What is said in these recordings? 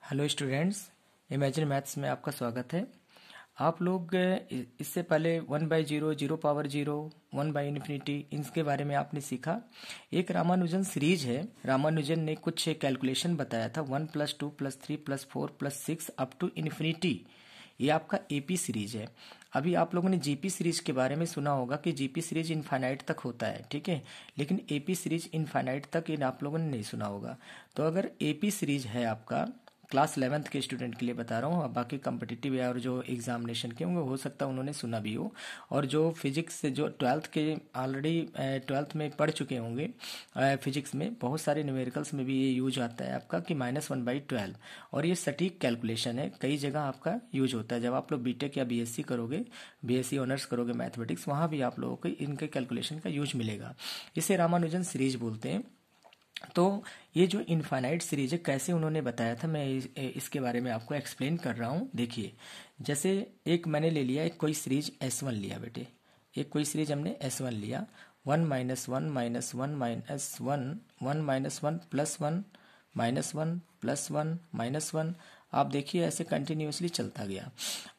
Hello students, imagine maths में आपका स्वागत है। आप लोग इससे पहले 1/0, 0 पावर 0, 1/∞, इनके बारे में आपने सीखा। एक रामानुजन सीरीज है। रामानुजन ने कुछ कैलकुलेशन बताया था 1 + 2 + 3 + 4 + 6 अप टू इन्फिनिटी। ये आपका एपी सीरीज है। अभी आप लोगों ने जीपी सीरीज के बारे में सुना होगा कि जीपी सीरीज इनफाइनाइट तक होता है, ठीक है, लेकिन एपी सीरीज इनफाइनाइट तक इन आप लोगों ने नहीं सुना होगा। तो अगर एपी सीरीज है आपका, क्लास 11th के स्टूडेंट के लिए बता रहा हूँ, अब बाकी कम्पिटिटिव या और जो एग्जामिनेशन के होंगे हो सकता है उन्होंने सुना भी हो। और जो फिजिक्स से जो 12th के ऑलरेडी 12th में पढ़ चुके होंगे, फिजिक्स में बहुत सारे न्यूमेरिकल्स में भी ये यूज आता है आपका कि -1/12। और ये सटीक कैलकुलेशन है, कई जगह आपका यूज होता है। जब आप लोग बीटेक या बीएससी करोगे, बीएससी ऑनर्स करोगे मैथमेटिक्स, वहाँ भी आप लोगों को इनके कैलकुलेशन का यूज मिलेगा। इसे रामानुजन सीरीज बोलते हैं। तो ये जो इनफाइनाइट सीरीज है, कैसे उन्होंने बताया था, मैं इसके बारे में आपको एक्सप्लेन कर रहा हूँ। देखिए, जैसे एक मैंने ले लिया, एक कोई सीरीज S1 लिया बेटे, एक कोई सीरीज हमने S1 लिया, 1 - 1 - 1 - 1 - 1 1 - 1 + 1 -1 + 1 -1। आप देखिए ऐसे कंटिन्यूसली चलता गया।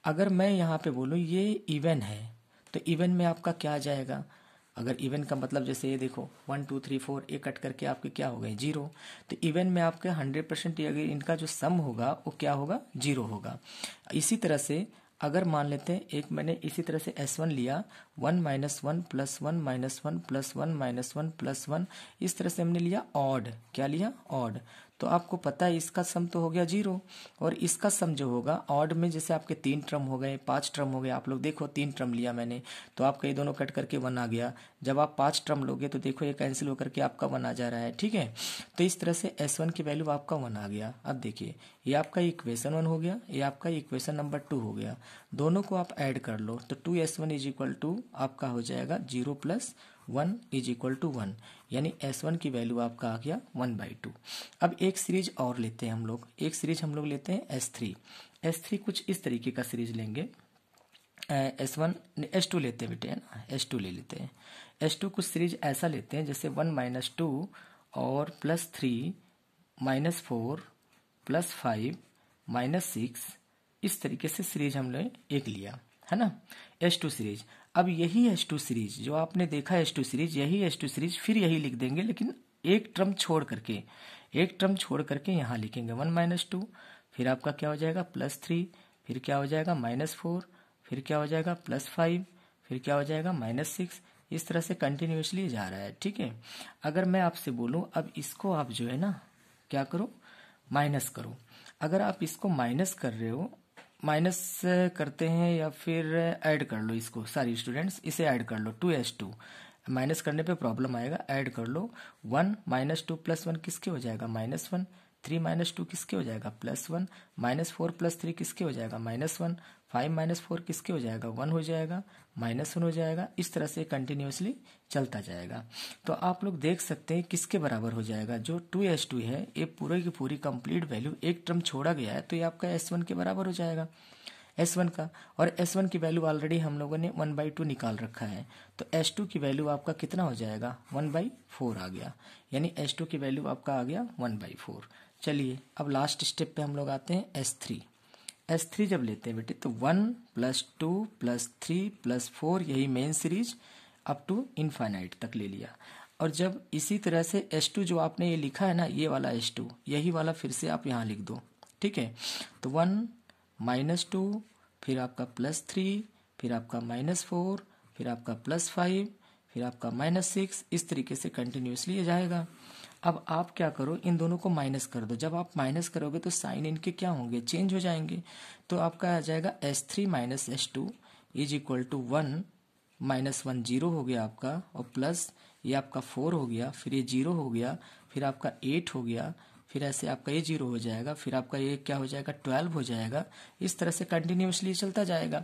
अगर मैं यहाँ पे बोलूँ ये इवन है, तो इवन में आपका क्या आ जाएगा? अगर इवन का मतलब जैसे ये देखो 1 2 3 4 एक कट करके आपके क्या हो गए 0। तो इवन में आपके 100% अगर इनका जो सम होगा वो क्या होगा? 0 होगा। इसी तरह से अगर मान लेते हैं एक मैंने इसी तरह से S1 लिया, 1 - 1 + 1 - 1 + 1 - 1 + 1, इस तरह से हमने लिया ऑड। क्या लिया? ऑड। तो आपको पता है इसका सम तो हो गया 0, और इसका सम जो होगा ऑड में, जैसे आपके 3 टर्म हो गए, 5 टर्म हो गए। आप लोग देखो 3 टर्म लिया मैंने, तो आपका ये दोनों कट करके 1 आ गया। जब आप 5 टर्म लोगे तो देखो ये कैंसिल होकर के आपका 1 आ जा रहा है, ठीक है। तो इस तरह से S1 की वैल्यू आपका 1 आ गया। अब देखिए ये आपका इक्वेशन 1 हो गया, ये आपका इक्वेशन नंबर 2 हो गया। दोनों को आप ऐड कर लो तो 2S1 = आपका हो जाएगा 0 + 1 = 1, यानी S1 की वैल्यू आपका आ गया 1/2। अब एक सीरीज और लेते हैं हम लोग, एक सीरीज हम लोग लेते हैं S3। S3 कुछ इस तरीके का सीरीज लेंगे। S1 S2 लेते हैं बेटे, है ना, S2 ले लेते हैं। S2 कुछ सीरीज ऐसा लेते हैं जैसे 1 - 2 और +3 -4 +5 -6, इस तरीके से सीरीज हमने एक लिया, है ना, S2 सीरीज। अब यही S2 सीरीज जो आपने देखा S2 सीरीज, यही S2 सीरीज फिर यही लिख देंगे, लेकिन एक टर्म छोड़ करके, एक टर्म छोड़ करके यहाँ लिखेंगे 1 - 2, फिर आपका क्या हो जाएगा +3, फिर क्या हो जाएगा -4, फिर क्या हो जाएगा +5, फिर क्या हो जाएगा -6। इस तरह से कंटिन्यूसली जा रहा है, ठीक है। अगर मैं आपसे बोलूं अब इसको आप जो है ना क्या करो, माइनस करो। अगर आप इसको माइनस कर रहे हो, माइनस करते हैं या फिर ऐड कर लो इसको, सारी स्टूडेंट्स इसे ऐड कर लो, 2S2। माइनस करने पे प्रॉब्लम आएगा, ऐड कर लो। 1 - 2 + 1 किसके हो जाएगा? -1। 3 - 2 किसके हो जाएगा? +1। -4 + 3 किसके हो जाएगा? -1। 5 - 4 किसके हो जाएगा? 1 हो जाएगा, -1 हो जाएगा। इस तरह से कंटिन्यूसली चलता जाएगा। तो आप लोग देख सकते हैं किसके बराबर हो जाएगा, जो 2S2 है, ये पूरे की पूरी कंप्लीट वैल्यू, एक टर्म छोड़ा गया है तो ये आपका S1 के बराबर हो जाएगा, S1 का। और S1 की वैल्यू ऑलरेडी हम लोगों ने 1/2 निकाल रखा है, तो S2 की वैल्यू आपका कितना हो जाएगा? 1/4 आ गया, यानी S2 की वैल्यू आपका आ गया 1/4। चलिए अब लास्ट स्टेप पे हम लोग आते हैं S3। S3 जब लेते हैं बेटे तो 1 + 2 + 3 + 4, यही main series up to infinite तक ले लिया। और जब इसी तरह से S2 जो आपने ये लिखा है ना, ये वाला S2, यही वाला फिर से आप यहाँ लिख दो, ठीक है। तो 1 - 2, फिर आपका +3, फिर आपका -4, फिर आपका +5, फिर आपका -6, इस तरीके से कंटिन्यूसली ये जाएगा। अब आप क्या करो, इन दोनों को माइनस कर दो। जब आप माइनस करोगे तो साइन इनके क्या होंगे? चेंज हो जाएंगे। तो आपका आ जाएगा S3 - S2 = 1 - 1 0 हो गया आपका, और प्लस ये आपका 4 हो गया, फिर ये 0 हो गया, फिर आपका 8 हो गया, फिर ऐसे आपका ये 0 हो जाएगा, फिर आपका ये क्या हो जाएगा? 12 हो जाएगा। इस तरह से कंटिन्यूसली चलता जाएगा।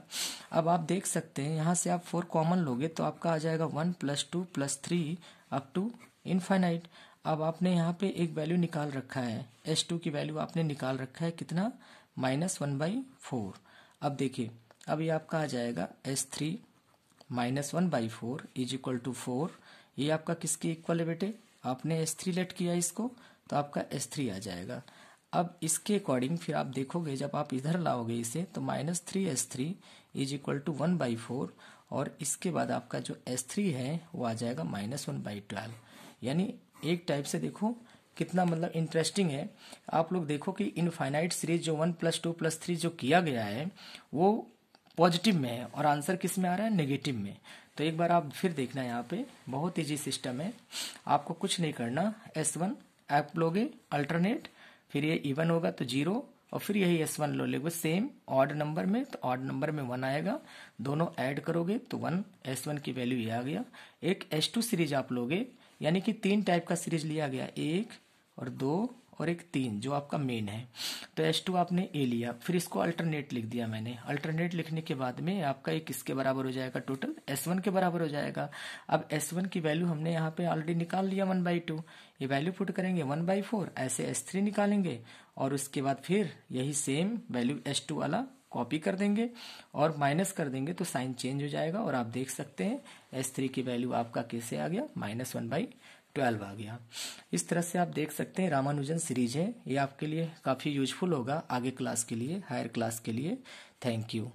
अब आप देख सकते हैं यहाँ से आप 4 कॉमन लोगे तो आपका आ जाएगा 1 + 2 + 3 अप टू इनफाइनाइट। अब आपने यहाँ पे एक वैल्यू निकाल रखा है, S2 की वैल्यू आपने निकाल रखा है कितना? -1/4। अब देखिए, अब ये आपका आ जाएगा S3 -1/4 = 4। ये आपका किसके इक्वल है बेटे? आपने S3 लेट किया इसको, तो आपका S3 आ जाएगा। अब इसके अकॉर्डिंग फिर आप देखोगे जब आप इधर लाओगे इसे तो -3s3 इज इक्वल टू 1/4 और इसके बाद आपका जो s3 है वो आ जाएगा -1/12। यानी एक टाइप से देखो कितना मतलब इंटरेस्टिंग है। आप लोग देखो कि इनफाइनाइट सीरीज जो 1 + 2 + 3 जो किया गया है वो पॉजिटिव में है और आंसर किस में आ रहा है, नेगेटिव में। तो एक बार आप फिर देखना, यहाँ पे बहुत इजी सिस्टम है, आपको कुछ नहीं करना। S1 आप लोगे अल्टरनेट, फिर ये इवन होगा तो 0 और फिर यही S1 लो लेगे सेम ऑड नंबर में, तो ऑड नंबर में 1 आएगा, दोनों ऐड करोगे तो 1 S1 की वैल्यू ये आ गया। एक S2 सीरीज आप लोगे, यानी कि 3 टाइप का सीरीज लिया गया, 1 और 2 और एक 3 जो आपका मेन है। तो S2 आपने ए लिया, फिर इसको अल्टरनेट लिख दिया मैंने। अल्टरनेट लिखने के बाद में आपका एक किसके बराबर हो जाएगा, टोटल S1 के बराबर हो जाएगा। अब S1 की वैल्यू हमने यहाँ पे ऑलरेडी निकाल लिया 1/2, ये वैल्यू पुट करेंगे 1/4, ऐसे S3 निकालेंगे और उसके बाद फिर यही सेम वैल्यू S2 वाला कॉपी कर देंगे और माइनस कर देंगे तो साइन चेंज हो जाएगा और आप देख सकते हैं S3 की वैल्यू आपका कैसे आ गया, -1/12 आ गया। इस तरह से आप देख सकते हैं रामानुजन सीरीज है, ये आपके लिए काफ़ी यूजफुल होगा आगे क्लास के लिए, हायर क्लास के लिए। Thank you.